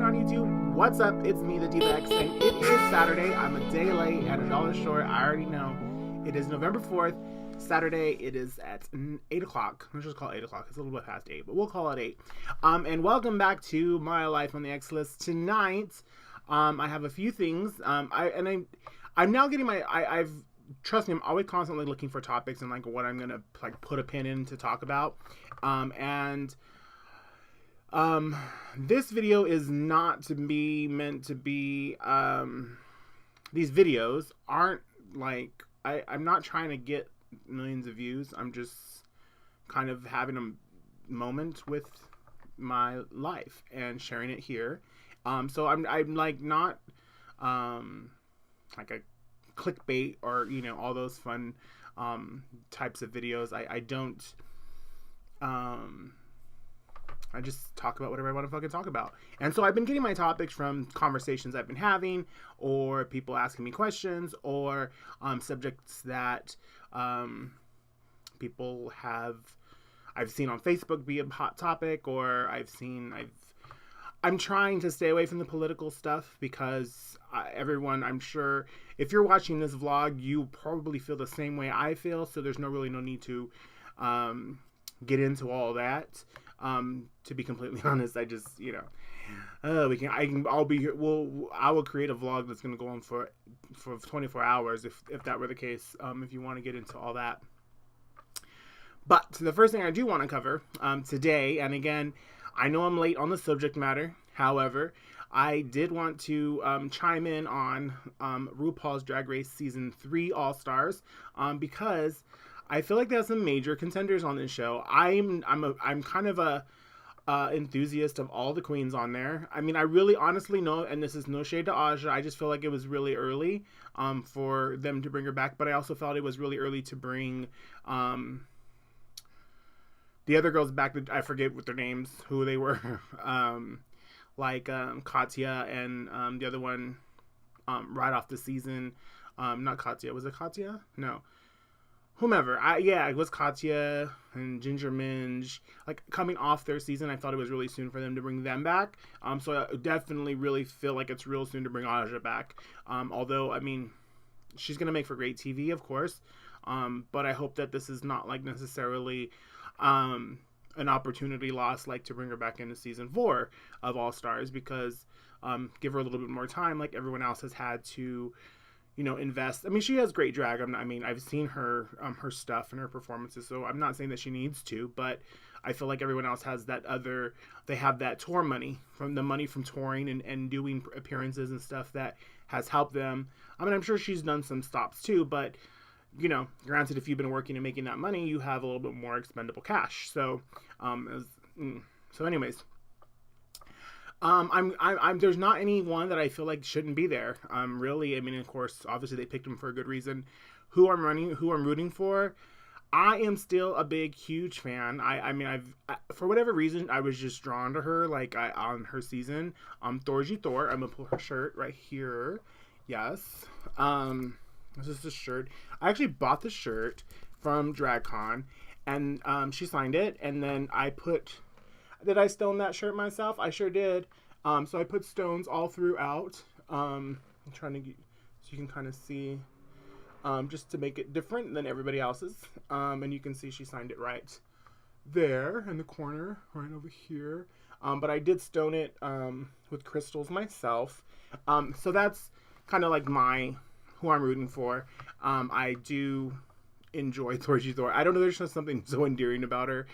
on YouTube? What's up? It's me, the D-Bex, and it is Saturday. I'm a day late and $1 short. I already know. It is November 4th, Saturday. It is at 8 o'clock. Let's just call it 8 o'clock. It's a little bit past 8, but we'll call it 8. And welcome back to My Life on the X List. Tonight, I have a few things. I'm now getting I've trust me, I'm always constantly looking for topics and like what I'm gonna like put a pin in to talk about. This video is not to be meant to be, these videos aren't like, I'm not trying to get millions of views. I'm just kind of having a moment with my life and sharing it here. So I'm like not, like a clickbait or, you know, all those fun, types of videos. I don't, I just talk about whatever I want to fucking talk about. And so I've been getting my topics from conversations I've been having, or people asking me questions, or subjects that people I've seen on Facebook be a hot topic, or I'm trying to stay away from the political stuff because everyone, I'm sure, if you're watching this vlog, you probably feel the same way I feel, so there's no need to get into all that. To be completely honest, I just, you know, I'll be here. I will create a vlog that's going to go on for 24 hours if that were the case, if you want to get into all that. But the first thing I do want to cover, today, and again, I know I'm late on the subject matter. However, I did want to, chime in on, RuPaul's Drag Race Season 3 All-Stars, because I feel like there's some major contenders on this show. I'm kind of a enthusiast of all the queens on there. I mean, I really honestly know, and this is no shade to Aja, I just feel like it was really early for them to bring her back, but I also felt it was really early to bring the other girls back. I forget what their names, who they were, like Katya and the other one right off the season. Not Katya. Was it Katya? No. Whomever. It was Katya and Ginger Minj. Like, coming off their season, I thought it was really soon for them to bring them back. So I definitely really feel like it's real soon to bring Aja back. Although, I mean, she's going to make for great TV, of course. But I hope that this is not, like, necessarily an opportunity lost, like, to bring her back into Season 4 of All Stars. Because give her a little bit more time, like everyone else has had to, you know, invest. I mean, she has great drag. I've seen her her stuff and her performances, so I'm not saying that she needs to, but I feel like everyone else has they have that tour money, from the money from touring and doing appearances and stuff that has helped them. I mean, I'm sure she's done some stops too, but, you know, granted, if you've been working and making that money, you have a little bit more expendable cash. So, anyways. There's not anyone that I feel like shouldn't be there. Really, I mean, of course, obviously they picked him for a good reason. Who I'm rooting for, I am still a big, huge fan. For whatever reason, I was just drawn to her, like, on her season. Thorgy Thor, I'm gonna pull her shirt right here. Yes. This is the shirt. I actually bought the shirt from DragCon, and, she signed it, and then did I stone that shirt myself? I sure did. So I put stones all throughout. I'm trying to get, so you can kind of see, just to make it different than everybody else's. And you can see she signed it right there in the corner, right over here. But I did stone it with crystals myself. So that's kind of like who I'm rooting for. I do enjoy Thorgy Thor. I don't know, there's just something so endearing about her.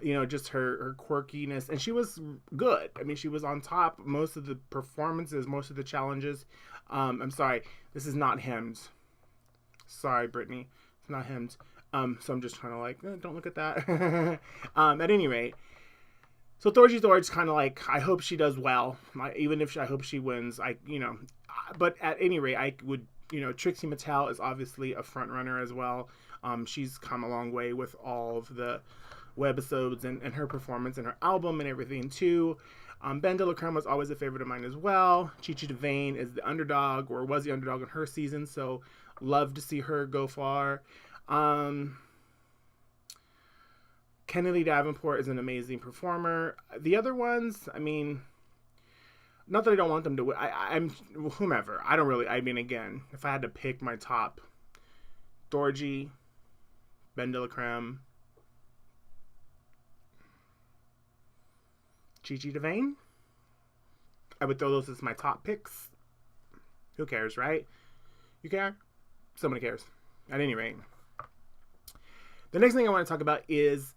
You know, just her quirkiness, and she was good. I mean, she was on top most of the performances, most of the challenges. I'm sorry, this is not hemmed. Sorry, Brittany, it's not hemmed. So I'm just trying to like, don't look at that. At any rate, so Thorgy Thor is kind of like, I hope she does well. I hope she wins. But at any rate, I would, you know, Trixie Mattel is obviously a front runner as well. She's come a long way with all of the webisodes and her performance and her album and everything too. Ben de la Creme was always a favorite of mine as well. Chi Chi DeVayne is the underdog, or was the underdog in her season, so love to see her go far. Kennedy Davenport is an amazing performer. The other ones, I mean, Not that I don't want them to. I'm whomever. I don't really. I mean, again, if I had to pick my top, Dorji, Ben de la Creme, Gigi Devane, I would throw those as my top picks. Who cares, right? You care? Somebody cares. At any rate. The next thing I want to talk about is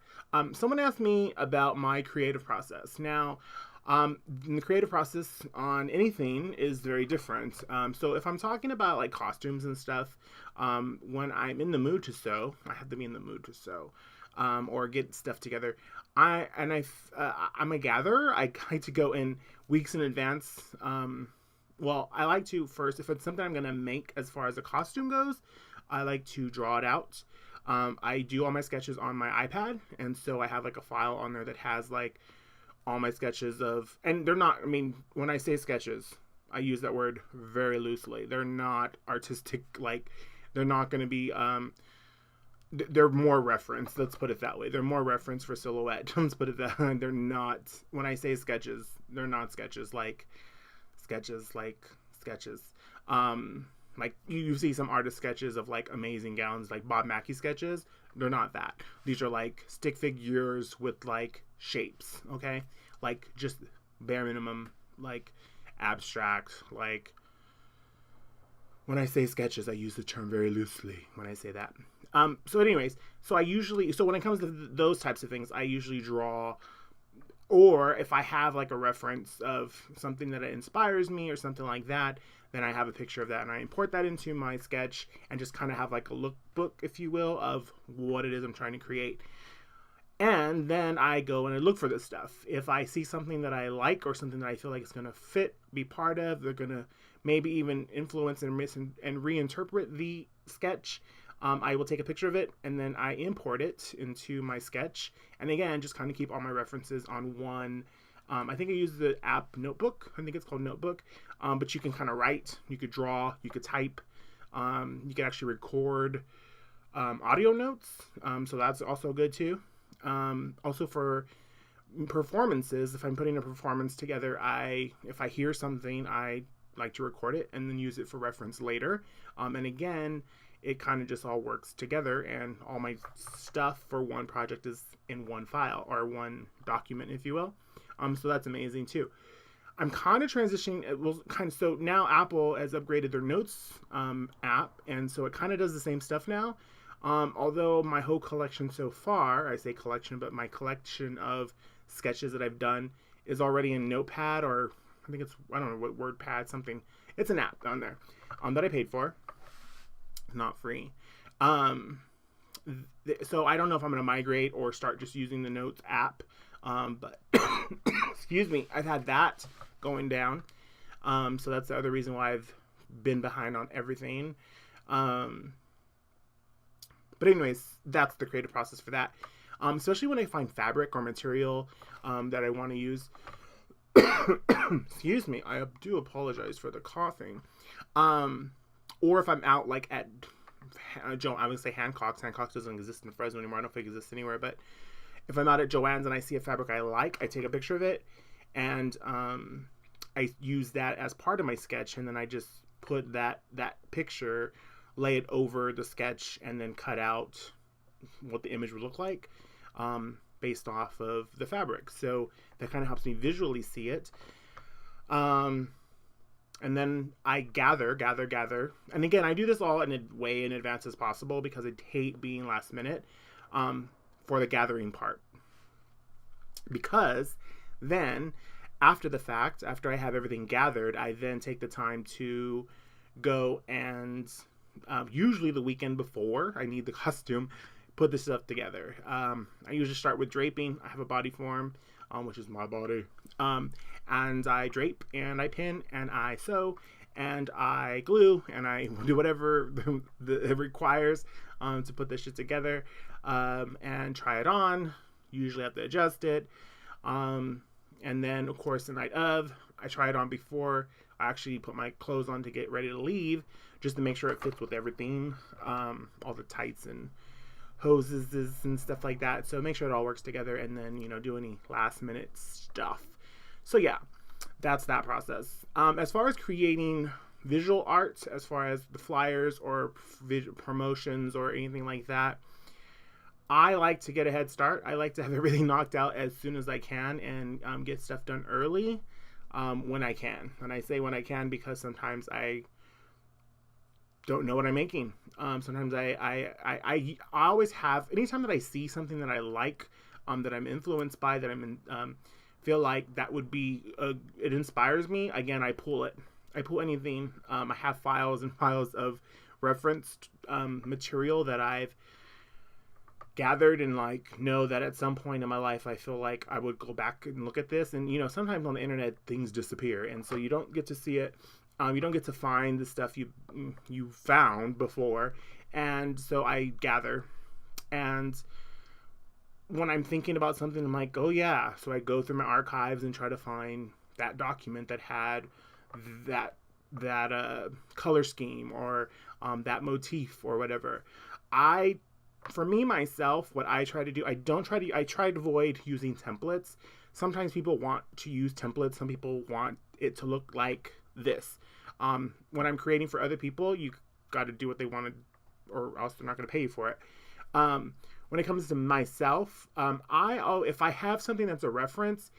someone asked me about my creative process. Now, the creative process on anything is very different. So if I'm talking about like costumes and stuff, when I'm in the mood to sew, I have to be in the mood to sew, or get stuff together. I'm a gatherer. I like to go in weeks in advance. Well, I like to first, if it's something I'm going to make as far as a costume goes, I like to draw it out. I do all my sketches on my iPad, and so I have like a file on there that has like all my sketches of, and they're not, I mean, when I say sketches, I use that word very loosely. They're not artistic, like, they're not going to be, they're more reference, let's put it that way. They're more reference for silhouette. Let's put it that way. They're not, when I say sketches, they're not sketches like sketches. Like you see some artist sketches of like amazing gowns, like Bob Mackie sketches. They're not that. These are like stick figures with like shapes, okay? Like just bare minimum, like abstract, like when I say sketches, I use the term very loosely when I say that. So anyways, so when it comes to those types of things, I usually draw, or if I have like a reference of something that inspires me or something like that, then I have a picture of that and I import that into my sketch and just kind of have like a lookbook, if you will, of what it is I'm trying to create. And then I go and I look for this stuff. If I see something that I like or something that I feel like it's going to fit, be part of, they're going to maybe even influence and reinterpret the sketch, I will take a picture of it and then I import it into my sketch. And again, just kind of keep all my references on one. I think I use the app Notebook. I think it's called Notebook. But you can kind of write, you could draw, you could type, you can actually record audio notes. So that's also good too. Also for performances, if I'm putting a performance together, if I hear something, I like to record it and then use it for reference later. And again, it kind of just all works together, and all my stuff for one project is in one file or one document, if you will. So that's amazing too. I'm kind of transitioning. So now Apple has upgraded their Notes app, and so it kind of does the same stuff now. Although my whole collection so far, I say collection, but my collection of sketches that I've done is already in Notepad, or I think I don't know what, WordPad, something. It's an app on there that I paid for. Not free. So I don't know if I'm going to migrate or start just using the Notes app. But excuse me, I've had that going down. So that's the other reason why I've been behind on everything. But anyways, that's the creative process for that. Especially when I find fabric or material that I want to use. Excuse me, I do apologize for the coughing. Or if I'm out like at I would say Hancock's. Hancock's doesn't exist in Fresno anymore. I don't think it exists anywhere. But if I'm out at Joann's and I see a fabric I like, I take a picture of it, and I use that as part of my sketch, and then I just put that picture, lay it over the sketch, and then cut out what the image would look like based off of the fabric. So that kind of helps me visually see it. And then I gather. And again, I do this all in a way in advance as possible because I hate being last minute for the gathering part. Because then, after the fact, after I have everything gathered, I then take the time to go and, usually the weekend before I need the costume, put this stuff together. I usually start with draping. I have a body form, which is my body. And I drape, and I pin, and I sew, and I glue, and I do whatever it requires to put this shit together, and try it on. Usually have to adjust it. And then, of course, the night of, I try it on before I actually put my clothes on to get ready to leave, just to make sure it fits with everything, all the tights and hoses and stuff like that. So make sure it all works together, and then, do any last minute stuff. So yeah, that's that process. As far as creating visual arts, as far as the flyers or promotions or anything like that, I like to get a head start. I like to have everything knocked out as soon as I can and get stuff done early when I can. And I say when I can because sometimes I don't know what I'm making. Sometimes I always have, anytime that I see something that I like, that I'm influenced by, that I'm in, feel like that would be, it inspires me. Again, I pull it. I pull anything. I have files and files of referenced material that I've gathered and like know that at some point in my life I feel like I would go back and look at this. And sometimes on the internet things disappear, and so you don't get to see it. You don't get to find the stuff you found before, and so I gather. And when I'm thinking about something, I'm like, oh yeah. So I go through my archives and try to find that document that had that color scheme or that motif or whatever. For me myself, what I try to do, I try to avoid using templates. Sometimes people want to use templates. Some people want it to look like this. When I'm creating for other people, you got to do what they want, or else they're not going to pay you for it. When it comes to myself, if I have something that's a reference,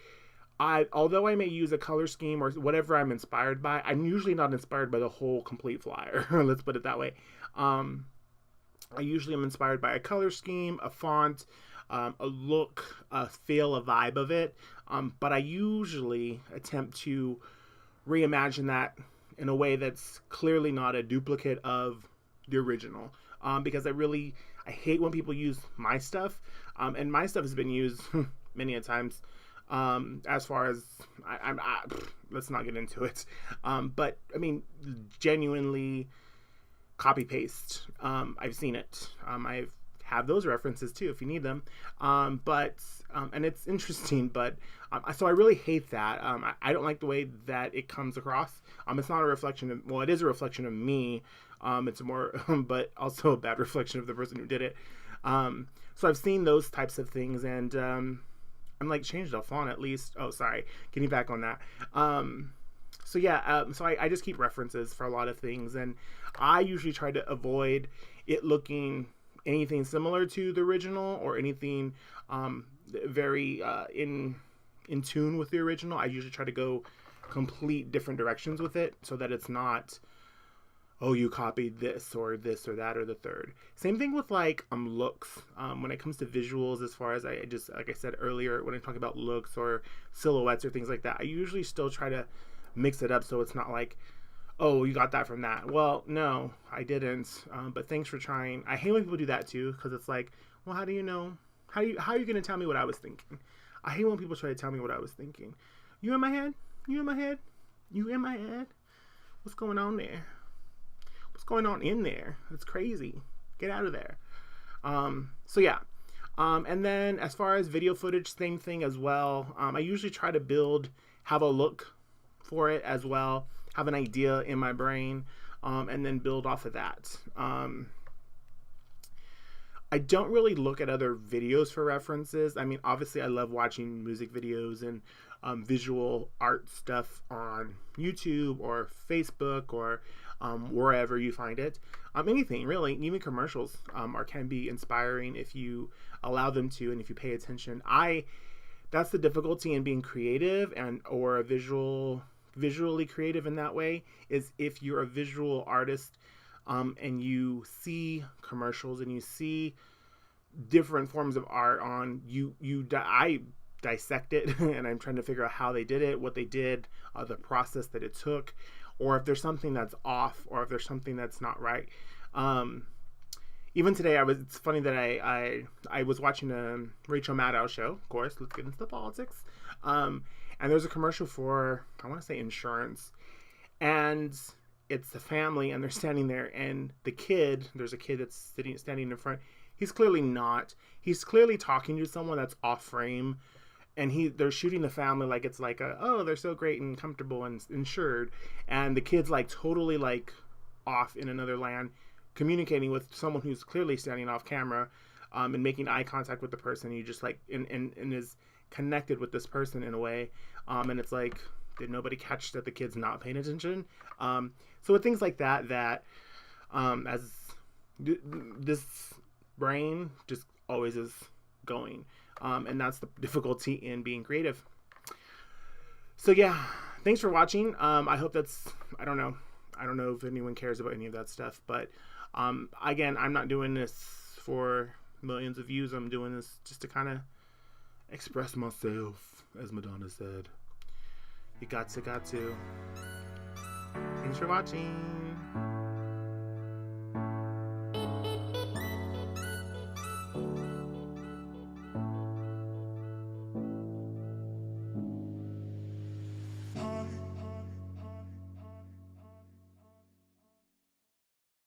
although I may use a color scheme or whatever I'm inspired by, I'm usually not inspired by the whole complete flyer. Let's put it that way. I usually am inspired by a color scheme, a font, a look, a feel, a vibe of it. But I usually attempt to reimagine that in a way that's clearly not a duplicate of the original. Because I hate when people use my stuff. And my stuff has been used many a times. As far as let's not get into it. But I mean, genuinely copy paste. I've seen it. I have those references too if you need them. And it's interesting, but so I really hate that. I don't like the way that it comes across. It's not a reflection of, well, it is a reflection of me. It's more, but also a bad reflection of the person who did it. So I've seen those types of things, and I'm like, change the font at least. Oh, sorry. Getting back on that. So yeah, so I just keep references for a lot of things, and I usually try to avoid it looking anything similar to the original or anything very in tune with the original. I usually try to go complete different directions with it so that it's not, oh, you copied this or that or the third. Same thing with like looks. When it comes to visuals, as far as I just, like I said earlier, when I talk about looks or silhouettes or things like that, I usually still try to mix it up so it's not like, oh, you got that from that. Well, no, I didn't. But thanks for trying. I hate when people do that too, because it's like, well, how do you know? How are you going to tell me what I was thinking? I hate when people try to tell me what I was thinking. You in my head? You in my head? You in my head? What's going on there? What's going on in there? It's crazy. Get out of there. So yeah. And then as far as video footage, same thing as well. I usually try to have a look for it as well, have an idea in my brain, and then build off of that. I don't really look at other videos for references. I mean, obviously I love watching music videos and visual art stuff on YouTube or Facebook or wherever you find it. Anything really, even commercials can be inspiring if you allow them to and if you pay attention. That's the difficulty in being creative or a visually creative in that way, is if you're a visual artist and you see commercials and you see different forms of art I dissect it and I'm trying to figure out how they did it, what they did, the process that it took, or if there's something that's off or if there's something that's not right. Even today, it's funny that I was watching a Rachel Maddow show. Of course, let's get into the politics. And there's a commercial for, I want to say, insurance. And it's a family, and they're standing there, and there's a kid that's standing in front. He's clearly talking to someone that's off frame. And they're shooting the family like it's like they're so great and comfortable and insured. And the kid's like totally like off in another land, communicating with someone who's clearly standing off camera, and making eye contact with the person. You just like and is connected with this person in a way, and it's like, Did nobody catch that the kid's not paying attention? So with things like that, as this brain just always is going, and that's the difficulty in being creative. So yeah, thanks for watching. I hope that's, I don't know if anyone cares about any of that stuff, but again, I'm not doing this for millions of views. I'm doing this just to kind of express myself, as Madonna said. You got to. Thanks for watching.